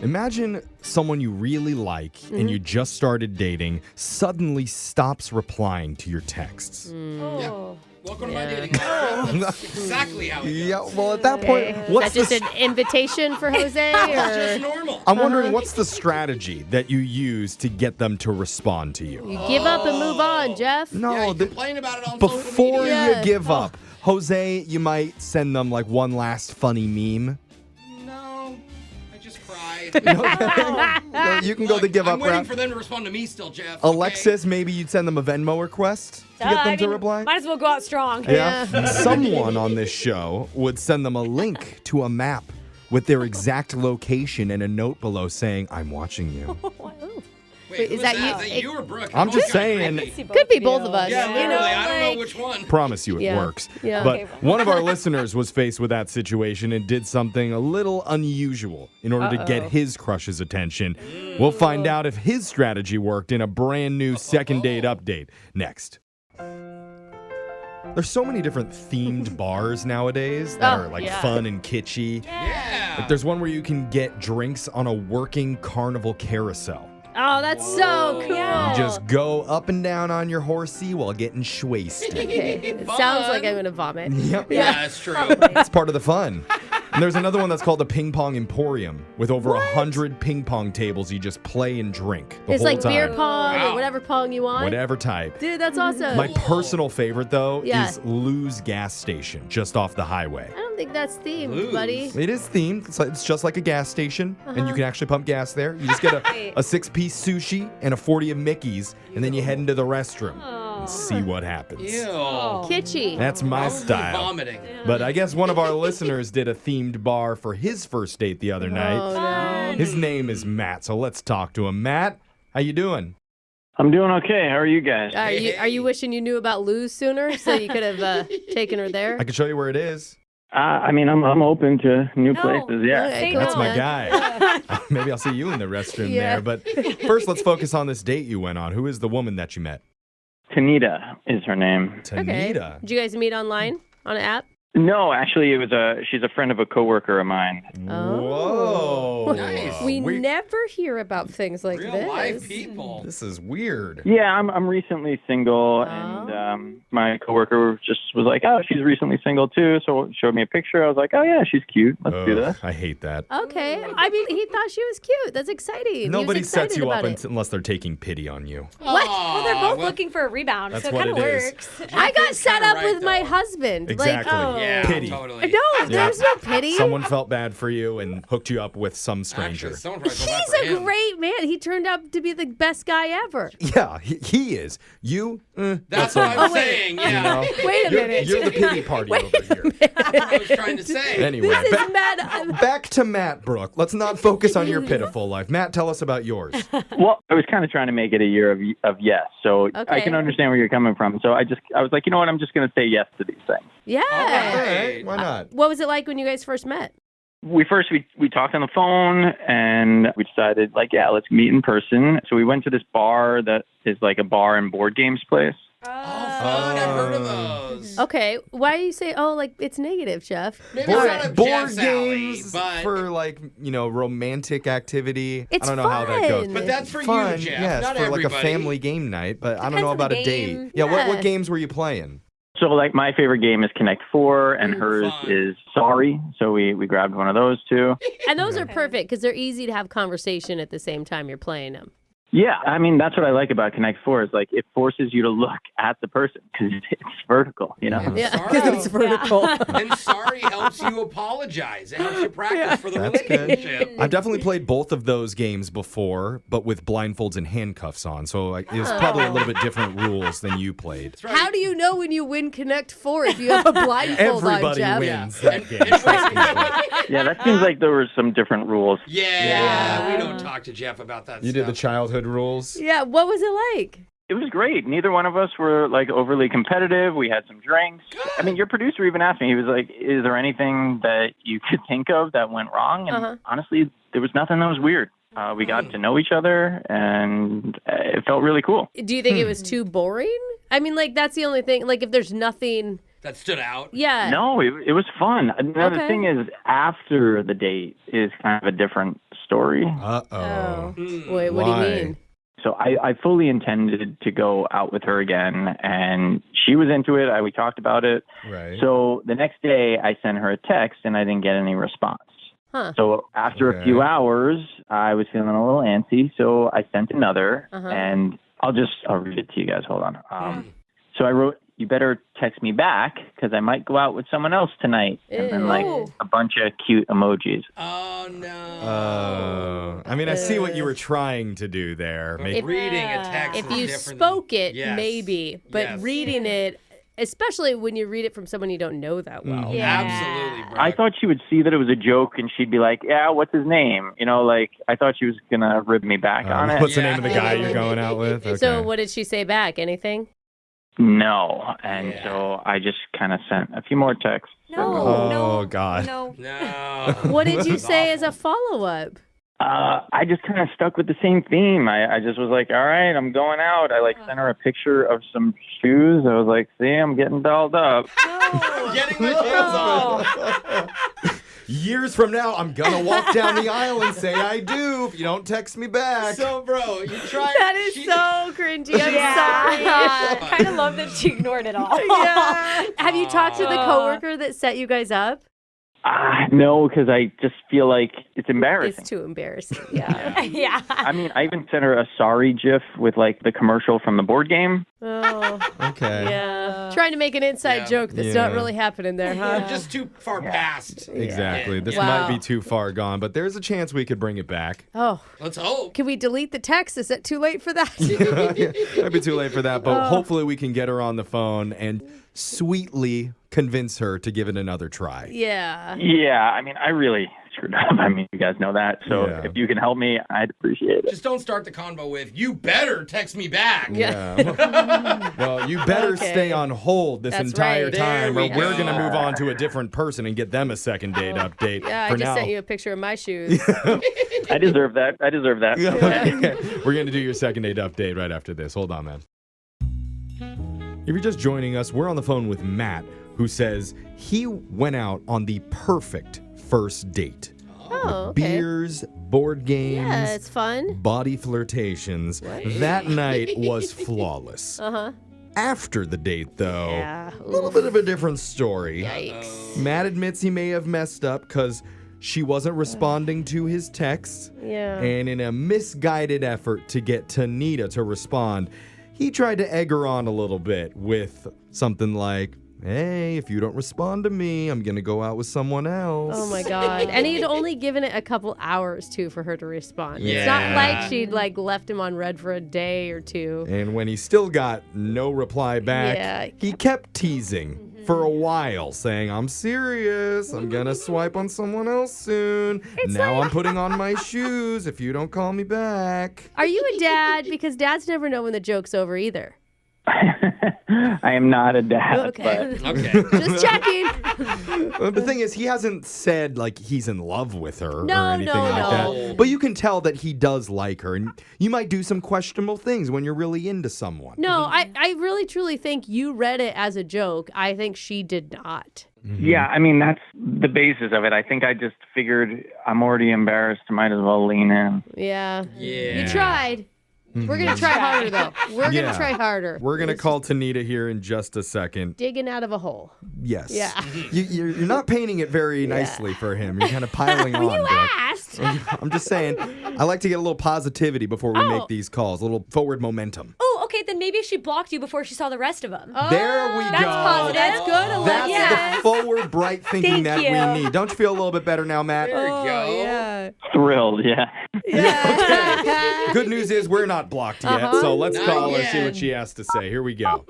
Imagine someone you really like and you just started dating suddenly stops replying to your texts. Yeah. Welcome to my dating life. That's exactly how it goes. Yeah, well, at that point, Is what's that just an invitation for Jose? It's Or just normal. I'm wondering what's the strategy that you use to get them to respond to you? you give up and move on, Jeff? No, Yeah, you complain about it on social before media. you give up, Jose, you might send them like one last funny meme. No, I just cry. You can go the give I'm up waiting route. for them to respond to me still, Jeff. okay? Alexis, maybe you'd send them a Venmo request to get them to reply. Might as well go out strong. Yeah. Someone on this show would send them a link to a map with their exact location and a note below saying, I'm watching you. Wait, is who's that that? you? Is that you or Brooke? I'm just Both got saying- creepy. Could be both of us. Yeah, literally. I don't like- know which one. Promise you it Yeah. works. Yeah. But Okay. one of our listeners was faced with that situation and did something a little unusual in order to get his crush's attention. We'll find out if his strategy worked in a brand new second date update next. There's so many different themed bars nowadays that are like fun and kitschy. Yeah. Like there's one where you can get drinks on a working carnival carousel. Oh, that's so cool. You just go up and down on your horsey while getting schwasted. Okay. It sounds like I'm going to vomit. Yep. Yeah, that's true. It's part of the fun. And there's another one that's called the Ping Pong Emporium with over 100 ping pong tables you just play and drink the It's whole like time. beer pong Wow. or whatever pong you want. Whatever type. Dude, that's awesome. My personal favorite, though, Yeah. is Lou's gas station just off the highway. I don't think that's themed, Lose. buddy. It is themed. It's just like a gas station, and you can actually pump gas there. You just get a 6-piece sushi and a 40 of Mickeys, and then you head into the restroom and see what happens. Ew. Kitschy. That's my Probably style. vomiting. But I guess one of our listeners did a themed bar for his first date the other night. Oh, no. His name is Matt, so let's talk to him. Matt, how you doing? I'm doing okay. How are you guys? Are you wishing you knew about Luz sooner so you could have taken her there? I can show you where it is. I mean, I'm open to new places. Yeah. Okay, Cool. That's my man. guy. Maybe I'll see you in the restroom Yeah. there. But first, let's focus on this date you went on. Who is the woman that you met? Tanita is her name. Okay. Tanita. Did you guys meet online on an app? No, actually, she's a friend of a coworker of mine. Whoa. Nice. We never hear about things like Real this. live people. This is weird. Yeah, I'm recently single, and my coworker just was like, "Oh, she's recently single too." So showed me a picture. I was like, "Oh yeah, she's cute. Let's do this." I hate that. Okay. I mean, he thought she was cute. That's exciting. He Nobody was sets excited you up about it. unless they're taking pity on you. What? Well, they're both looking for a rebound, That's so it what kind of it is. works. I got Jeff's set kinda up right, with my though. husband. Exactly. Like, oh. Yeah, Pity. totally. No, there's no pity. Someone felt bad for you and hooked you up with some stranger. Actually, someone probably felt bad He's for a him. great man. He turned out to be the best guy ever. Yeah, he is. You, That's what I'm saying. Yeah. you know, Wait a minute. you're the pity party over here. That's what I was trying to say. Anyway, This is mad. back to Matt, Brooke. Let's not focus on your pitiful life. Matt, tell us about yours. Well, I was kind of trying to make it a year of yes, so I Okay. can understand where you're coming from. So I was like, you know what? I'm just going to say yes to these things. Yeah. All right, why not? What was it like when you guys first met? We talked on the phone, and we decided, like, yeah, let's meet in person. So we went to this bar that is like a bar and board games place. Oh, fun. I've heard of those. Okay. Why do you say, oh, like it's negative, Jeff? Maybe it's not a Board Jeff's alley, games but for like, romantic activity. It's I don't know how that goes. fun. But that's for Fun, you, Jeff. yes, not for everybody. like a family game night, but I don't Depends know on the about a date. game. Yeah, Yeah. what games were you playing? So, like, my favorite game is Connect 4, and hers fun. is Sorry. So we grabbed one of those two. And those are perfect because they're easy to have conversation at the same time you're playing them. Yeah, I mean, that's what I like about Connect 4 is, like, it forces you to look at the person because it's vertical, you know? Yeah, Sorry. because it's vertical. And sorry helps you apologize. It helps you practice for the That's good. relationship. I've definitely played both of those games before, but with blindfolds and handcuffs on. So like, it was probably a little bit different rules than you played. That's right. How do you know when you win Connect 4 if you have a blindfold on, Everybody Jeff? wins Yeah. that game. And trust me, Yeah, that seems like there were some different rules. yeah, we don't talk to Jeff about that You stuff. did the childhood rules? Yeah, what was it like? It was great. Neither one of us were, like, overly competitive. We had some drinks. I mean, your producer even asked me, he was like, is there anything that you could think of that went wrong? And honestly, there was nothing that was weird. We got to know each other, and it felt really cool. Do you think it was too boring? I mean, like, that's the only thing. Like, if there's nothing. That stood out. Yeah. No, it was fun. Now, Okay. the thing is, after the date is kind of a different story. Uh-oh. Wait, what do you Why? mean? So I fully intended to go out with her again, and she was into it. We talked about it. Right. So the next day, I sent her a text, and I didn't get any response. Huh. So after a few hours, I was feeling a little antsy, so I sent another, and I'll read it to you guys. Hold on. So I wrote, "You better text me back because I might go out with someone else tonight," and then like a bunch of cute emojis. Oh, no. I mean, I see what you were trying to do there. Reading a text If is you different spoke than- it, Yes. maybe, but Yes. reading it, especially when you read it from someone you don't know that well. Absolutely, Brooke. I thought she would see that it was a joke, and she'd be like, "Yeah, what's his name?" You know, like I thought she was gonna rib me back on it. What's the name of the guy you're going out with? Okay. So what did she say back? Anything? No, and so I just kind of sent a few more texts. Oh, God. No. No. What did you say as a follow-up? I just kind of stuck with the same theme. I just was like, all right, I'm going out. I sent her a picture of some shoes. I was like, see, I'm getting dolled up. Getting my shoes on. Years from now, I'm gonna walk down the aisle and say I do if you don't text me back. So, bro, you tried. That is so cringy. I'm sorry. I kind of love that she ignored it all. Yeah. Have you talked to the coworker that set you guys up? No, because I just feel like it's embarrassing. It's too embarrassing. Yeah. Yeah. I mean, I even sent her a sorry GIF with like the commercial from the board game. Oh. Okay. Yeah. Trying to make an inside joke that's not really happening there, huh? You're just too far past. Exactly. This Wow. might be too far gone, but there's a chance we could bring it back. Oh. Let's hope. Can we delete the text? Is it too late for that? Might be too late for that, but hopefully we can get her on the phone and sweetly convince her to give it another try. Yeah. Yeah, I mean, I really screwed up. I mean, you guys know that. So Yeah. if you can help me, I'd appreciate it. Just don't start the convo with, you better text me back. Yeah. Well, you better Okay. stay on hold this That's entire right. time, There or we we're go. going to move on to a different person and get them a second date update. Yeah, For I just now. sent you a picture of my shoes. I deserve that. I deserve that. Okay. We're going to do your second date update right after this. Hold on, man. If you're just joining us, we're on the phone with Matt, who says he went out on the perfect first date. Oh, okay. Beers, board games, Yeah, it's fun. body flirtations. That night was flawless. Uh-huh. After the date, though, Yeah. a little bit of a different story. Yikes. Matt admits he may have messed up because she wasn't responding to his texts. Yeah. And in a misguided effort to get Tanita to respond, he tried to egg her on a little bit with something like, hey, if you don't respond to me, I'm going to go out with someone else. Oh my God. And he'd only given it a couple hours too for her to respond. It's Yeah. not like she'd left him on red for a day or two. And when he still got no reply back, Yeah. he kept teasing for a while, saying, I'm serious. I'm going to swipe on someone else soon. Now I'm putting on my shoes if you don't call me back. Are you a dad? Because dads never know when the joke's over either. I am not a dad, Okay. Okay. Just checking. The thing is, he hasn't said like he's in love with her No, or anything no, like no. that. But you can tell that he does like her, and you might do some questionable things when you're really into someone. No, I really truly think you read it as a joke. I think she did not. Yeah, I mean, that's the basis of it. I think I just figured I'm already embarrassed. Might as well lean in. Yeah. Yeah. You tried. We're going to try harder, though. We're going Yeah. to try harder. We're going to call Tanita here in just a second. Digging out of a hole. Yes. Yeah. You're not painting it very nicely for him. You're kind of piling on, Brooke. Asked. I'm just saying, I like to get a little positivity before we make these calls, a little forward momentum. Oh, okay, then maybe she blocked you before she saw the rest of them. There we That's go. positive. That's good, That's Olivia. the forward, bright thinking Thank that you. we need. Don't you feel a little bit better now, Matt? There you go. Yeah. Thrilled, yeah. Good news is we're not blocked yet, so let's Not call her, see yet. what she has to say. Here we go.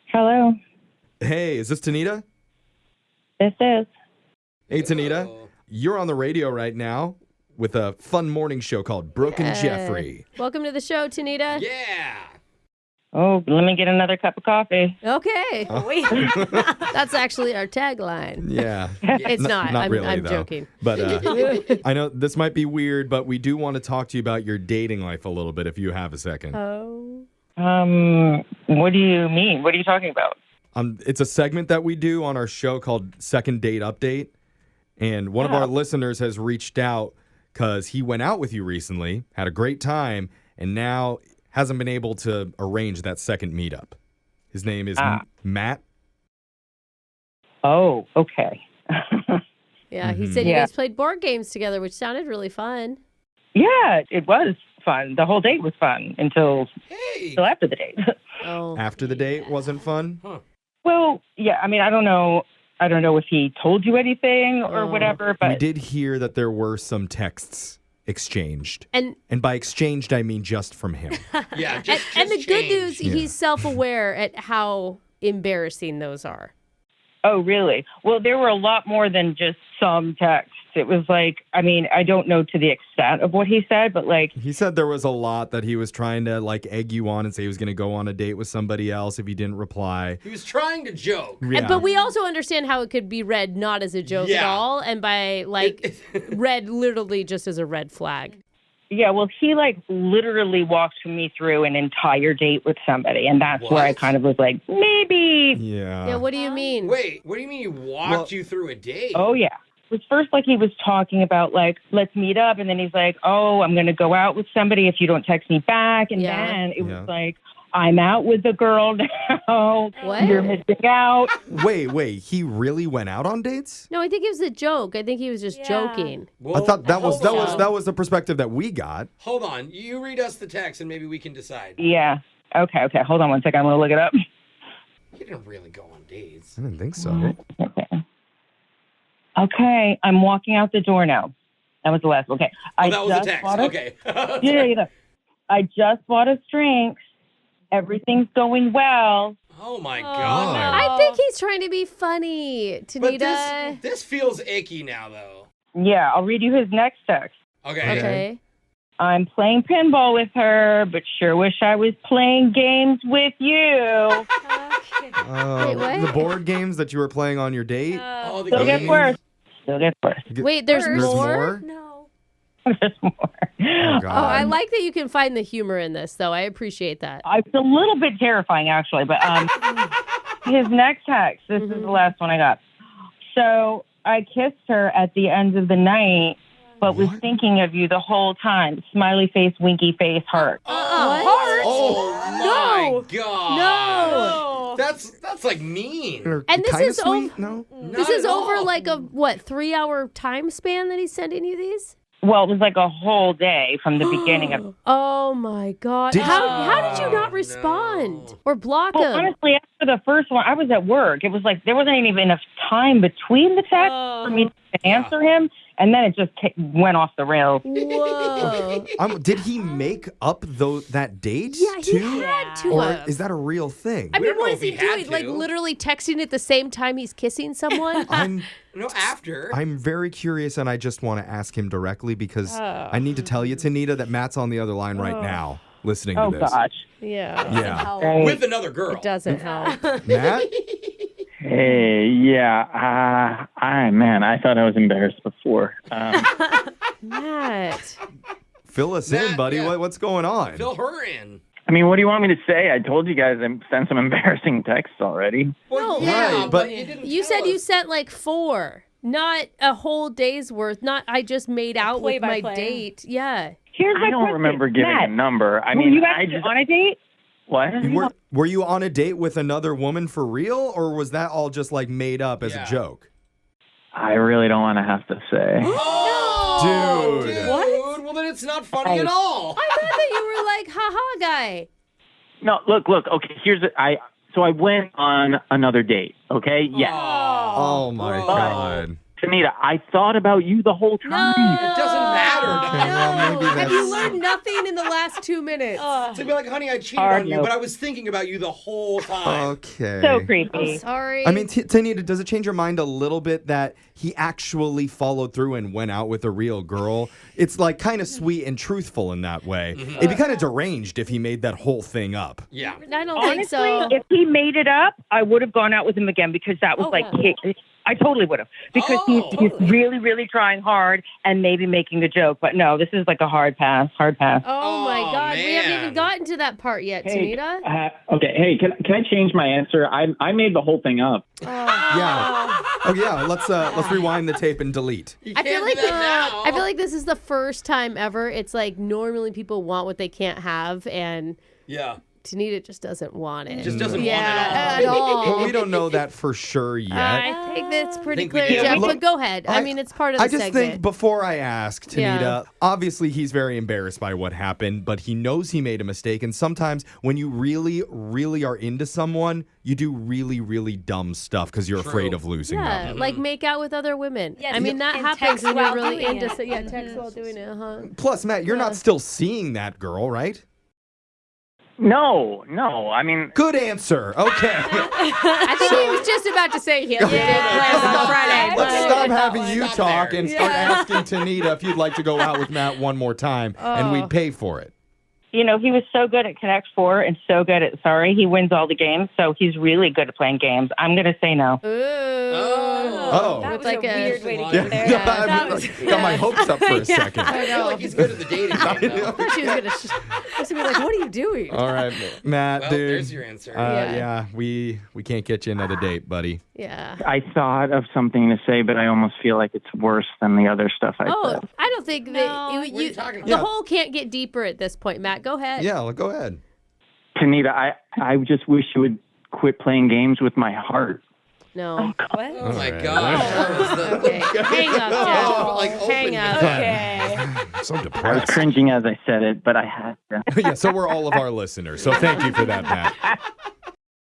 Hello, Hey, is this Tanita? this is. Hey, Tanita. You're on the radio right now with a fun morning show called Brooke and Jeffrey. Welcome to the show, Tanita. Yeah. Oh, let me get another cup of coffee. Okay. Wait. That's actually our tagline. Yeah. It's not. Not I'm, really, I'm though. joking. But I know this might be weird, but we do want to talk to you about your dating life a little bit if you have a second. Oh. What do you mean? What are you talking about? It's a segment that we do on our show called Second Date Update. And one of our listeners has reached out because he went out with you recently, had a great time, and now hasn't been able to arrange that second meetup. His name is Matt. Oh, okay. Yeah, he said you guys played board games together, which sounded really fun. Yeah, it was fun. The whole date was fun until after the date. Oh. After the date wasn't fun? Huh. Well, yeah, I mean, I don't know if he told you anything or whatever, but We did hear that there were some texts exchanged. And by exchanged, I mean just from him. Yeah, just and the good news, Yeah. he's self-aware at how embarrassing those are. Oh, really? Well, there were a lot more than just some texts. It was like, I mean, I don't know to the extent of what he said, but like... He said there was a lot that he was trying to like egg you on and say he was going to go on a date with somebody else if you didn't reply. He was trying to joke. Yeah. But we also understand how it could be read not as a joke at all, and by like read literally just as a red flag. Yeah, well, he like literally walked me through an entire date with somebody, and that's where I kind of was like, maybe. Yeah. Yeah, what do you mean? Wait, what do you mean he walked you through a date? Oh, yeah. It was first like he was talking about like, let's meet up, and then he's like, oh, I'm going to go out with somebody if you don't text me back, and then it was like, I'm out with the girl now. What? You're missing out. Wait, he really went out on dates? No, I think it was a joke. I think he was just joking. Well, I thought that was hold on. the perspective that we got. Hold on. You read us the text and maybe we can decide. Yeah. Okay. Hold on one second. I'm going to look it up. You didn't really go on dates. I didn't think so. Okay. I'm walking out the door now. That was the last one. Okay. Oh, that was the text. Okay. Yeah. I just bought us drinks. Everything's going well. Oh, my Oh, God. I think he's trying to be funny, But Tanita. this feels icky now, though. Yeah, I'll read you his next text. Okay. I'm playing pinball with her, but sure wish I was playing games with you. Wait, what? The board games that you were playing on your date? Oh, the Still gets game. worse. Still gets worse. Wait, there's more? No. There's more. Oh, God. Oh, I like that you can find the humor in this, though. I appreciate that. It's a little bit terrifying, actually, but his next text, this is the last one I got. So I kissed her at the end of the night, but was thinking of you the whole time. Smiley face, winky face, heart. Heart? Oh, my No. God. No. That's like mean. And this Kinda is sweet? over. No? This Not is at over all. like a 3-hour time span that he's sending you these? Well, it was like a whole day from the beginning of. Oh my God! How did you not respond or block Well, him? honestly, after the first one, I was at work. It was like there wasn't even enough time between the texts for me to answer him, and then it just went off the rails. Whoa! Did he make up that date? Yeah, he too? had to. Or have. is that a real thing? I mean, don't what know is if he he had doing? Like to. literally texting at the same time he's kissing someone? No, after. I'm very curious, and I just want to ask him directly because I need to tell you, Tanita, that Matt's on the other line right now listening Oh, to this. gosh. Yeah. Yeah. Right. With another girl. It doesn't help. Matt? Hey, yeah, I thought I was embarrassed before. Matt. Fill us Matt, in, buddy. yeah. What's going on? Fill her in. I mean, what do you want me to say? I told you guys I sent some embarrassing texts already. Well, No. yeah, Right, but but you didn't You tell said you us. sent like 4, not a whole day's worth. Not I just made out with my play-by-play. date. Yeah. Here's my I don't question. remember giving Matt, a number. I were mean, you I actually just on a date? what? Were you on a date with another woman for real, or was that all just like made up as Yeah. a joke? I really don't want to have to say. Oh, Dude. dude. What? Well, then it's not funny at all. I thought that you were like, haha, guy. No, look. Okay, so I went on another date. Okay, yes. Oh my God. Tanita, I thought about you the whole time. It doesn't matter. Okay, well, maybe Have you that's- learned nothing in the last 2 minutes? To be like, honey, I cheated Hard on you, no. but I was thinking about you the whole time. Okay. So creepy. Sorry. I mean, Tanita, does it change your mind a little bit that he actually followed through and went out with a real girl? It's like kind of sweet and truthful in that way. It'd be kind of deranged if he made that whole thing up. Yeah. I don't think Honestly, so. if he made it up, I would have gone out with him again because that was Oh, like, yeah. I totally would have because he's really, really trying hard and maybe making the joke. But no, this is like a hard pass. Oh my God, we haven't man. even gotten to that part yet, Tanita. Okay, hey, can I change my answer? I made the whole thing up. Yeah. Oh yeah. Let's rewind the tape and delete. I feel like this is the first time ever. It's like normally people want what they can't have, and Tanita just doesn't want it. Just doesn't want it at all. Well, we don't know that for sure yet. I think that's pretty think we clear, do. Jeff. Look, But go ahead. I mean, it's part of the I just segment. think before I ask Tanita, Yeah. obviously he's very embarrassed by what happened, but he knows he made a mistake. And sometimes when you really, really are into someone, you do really, really dumb stuff because you're afraid of losing Yeah, them. like make out with other women. Yes, I mean, that and happens text when you're while really doing into it. Yeah, text while doing it. Plus, Matt, you're not still seeing that girl, right? No. I mean, Good answer. Okay. I think he was just about to say he has a big plans on Friday. Let's but- stop having you Stop talk there. and start asking Tanita if you'd like to go out with Matt one more time, and we'd pay for it. You know, he was so good at Connect Four and so good at Sorry. He wins all the games, so he's really good at playing games. I'm going to say no. Oh. That With was like a a- weird way to Yeah. get there. I That was- got my hopes up for a second. I I feel know. like he's good at the dating game, though. She was gonna be like, "What are you doing?" All right, Matt, Well, dude. there's your answer. Yeah, we can't get you another date, buddy. Yeah. I thought of something to say, but I almost feel like it's worse than the other stuff I Oh, said. I don't think that No. you, What are you talking the about? hole can't get deeper at this point, Matt. Go ahead. Yeah, well, go ahead. Tanita, I just wish you would quit playing games with my heart. No. What? Oh my Oh. gosh. That was the, Okay. Hang up, Jeff. like, Hang open up. Okay. So I was depressed. cringing as I said it, but I had to. Yeah, so we're all of our listeners. So thank you for that, Matt.